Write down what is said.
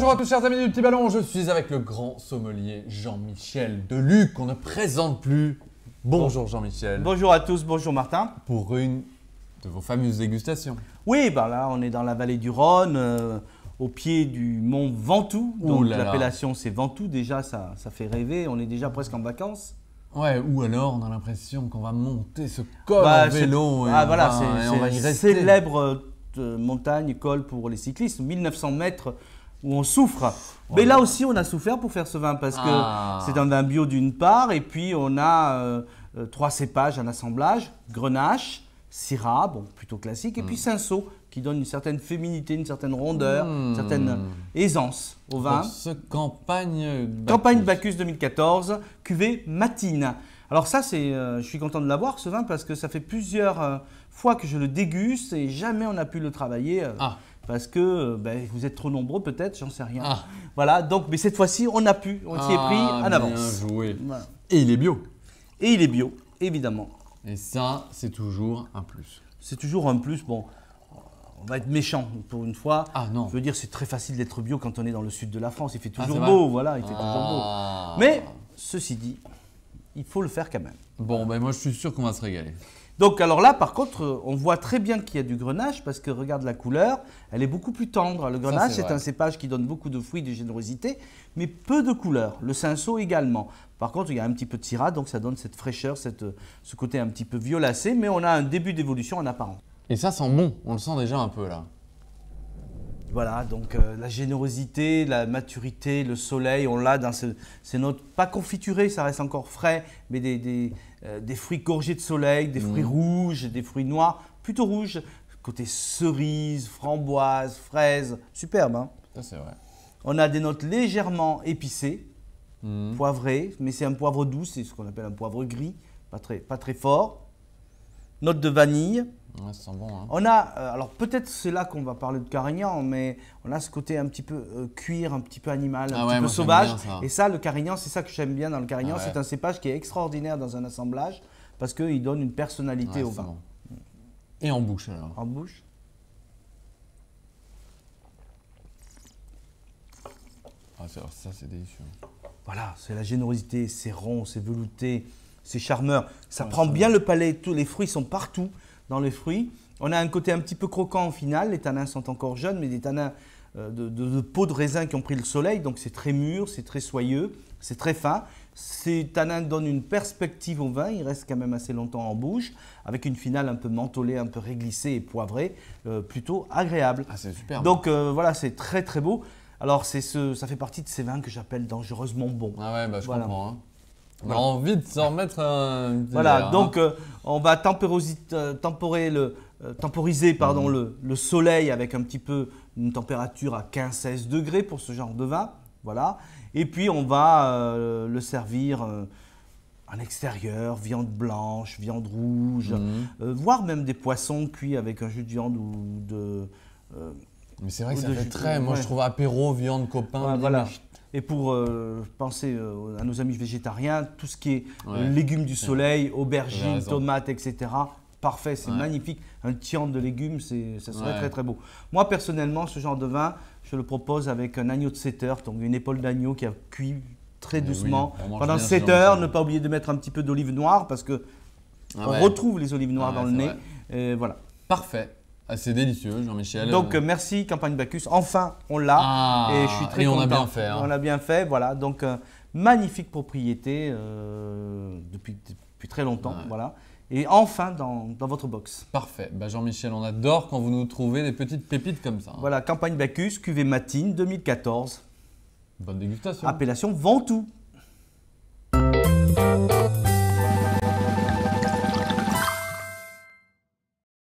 Bonjour à tous chers amis du Petit Ballon, je suis avec le grand sommelier Jean-Michel Deluc qu'on ne présente plus. Bonjour Jean-Michel. Bonjour à tous, bonjour Martin. Pour une de vos fameuses dégustations. Oui, ben là on est dans la vallée du Rhône, au pied du mont Ventoux. Donc l'appellation c'est Ventoux, déjà ça fait rêver, on est déjà presque en vacances. Ouais, ou alors on a l'impression qu'on va monter ce col en vélo et on va y rester. Célèbre montagne, col pour les cyclistes, 1900 mètres où on souffre. Mais là aussi on a souffert pour faire ce vin parce que c'est un vin bio d'une part et puis on a 3 cépages en assemblage, Grenache, Syrah, bon, plutôt classique, et puis Cinsault qui donne une certaine féminité, une certaine rondeur, une certaine aisance au vin. Pour ce Campagne Bacchus. Campagne Bacchus 2014, cuvée Matine. Alors ça, je suis content de l'avoir ce vin parce que ça fait plusieurs fois que je le déguste et jamais on a pu le travailler. Parce que vous êtes trop nombreux peut-être, j'en sais rien. Voilà, donc, mais cette fois-ci, on a pu, on s'y est pris en avance. Bien joué. Voilà. Et il est bio. Et il est bio, évidemment. Et ça, c'est toujours un plus. C'est toujours un plus. Bon, on va être méchant pour une fois. Ah non. Je veux dire, c'est très facile d'être bio quand on est dans le sud de la France. Il fait toujours c'est beau, vrai. voilà, il fait toujours beau. Mais, ceci dit, il faut le faire quand même. Bon, ben moi je suis sûr qu'on va se régaler. Donc alors là, par contre, on voit très bien qu'il y a du grenache parce que regarde la couleur, elle est beaucoup plus tendre. Le grenache, c'est un cépage qui donne beaucoup de fruits, de générosité, mais peu de couleur. Le cinsault également. Par contre, il y a un petit peu de syrah, donc ça donne cette fraîcheur, ce côté un petit peu violacé, mais on a un début d'évolution en apparence. Et ça sent bon, on le sent déjà un peu là. Voilà, donc la générosité, la maturité, le soleil, on l'a dans ces notes pas confiturées, ça reste encore frais, mais des fruits gorgés de soleil, des fruits rouges, des fruits noirs, plutôt rouges, côté cerise, framboise, fraise, superbe. Hein. Ça c'est vrai. On a des notes légèrement épicées, poivrées, mais c'est un poivre doux, c'est ce qu'on appelle un poivre gris, pas très fort. Note de vanille. Ouais, ça sent bon. Hein. On a, alors peut-être c'est là qu'on va parler de Carignan, mais on a ce côté un petit peu cuir, un petit peu animal, un petit peu sauvage. Et ça, le Carignan, c'est ça que j'aime bien dans le Carignan. C'est un cépage qui est extraordinaire dans un assemblage parce qu'il donne une personnalité au vin. Bon. Et en bouche alors? En bouche. Alors ça, c'est délicieux. Voilà, c'est la générosité, c'est rond, c'est velouté, c'est charmeur. Ça prend bien le palais, tous les fruits sont partout. Dans les fruits. On a un côté un petit peu croquant au final, les tanins sont encore jeunes, mais des tanins de peau de raisin qui ont pris le soleil, donc c'est très mûr, c'est très soyeux, c'est très fin. Ces tanins donnent une perspective au vin, il reste quand même assez longtemps en bouche, avec une finale un peu mentholée, un peu réglissée et poivrée, plutôt agréable. Ah, c'est super. Donc voilà, c'est très très beau. Alors ça fait partie de ces vins que j'appelle dangereusement bons. Ah ouais, je comprends. Hein. On a envie de s'en remettre un petit Voilà, verre, donc on va temporiser le soleil avec un petit peu une température à 15-16 degrés pour ce genre de vin. Voilà. Et puis on va le servir en extérieur, viande blanche, viande rouge, voire même des poissons cuits avec un jus de viande ou de… mais c'est vrai que ça fait très, moi je trouve apéro, viande, copain. Voilà. Et pour penser à nos amis végétariens, tout ce qui est légumes du soleil, aubergines, tomates, etc. Parfait, c'est magnifique. Un tian de légumes, ça serait très très beau. Moi personnellement, ce genre de vin, je le propose avec un agneau de 7 heures, donc une épaule d'agneau qui a cuit très doucement. Pendant 7 heures, ne pas oublier de mettre un petit peu d'olive noire parce que on retrouve les olives noires dans le nez. Et voilà. Parfait. Ah, c'est délicieux, Jean-Michel. Donc merci Campagne Bacchus, enfin on l'a et je suis très content. On a bien fait. Hein. On a bien fait, voilà. Donc magnifique propriété depuis très longtemps, voilà. Et enfin dans votre box. Parfait. Jean-Michel, on adore quand vous nous trouvez des petites pépites comme ça. Hein. Voilà, Campagne Bacchus, cuvée Matine 2014. Bonne dégustation. Appellation Ventoux.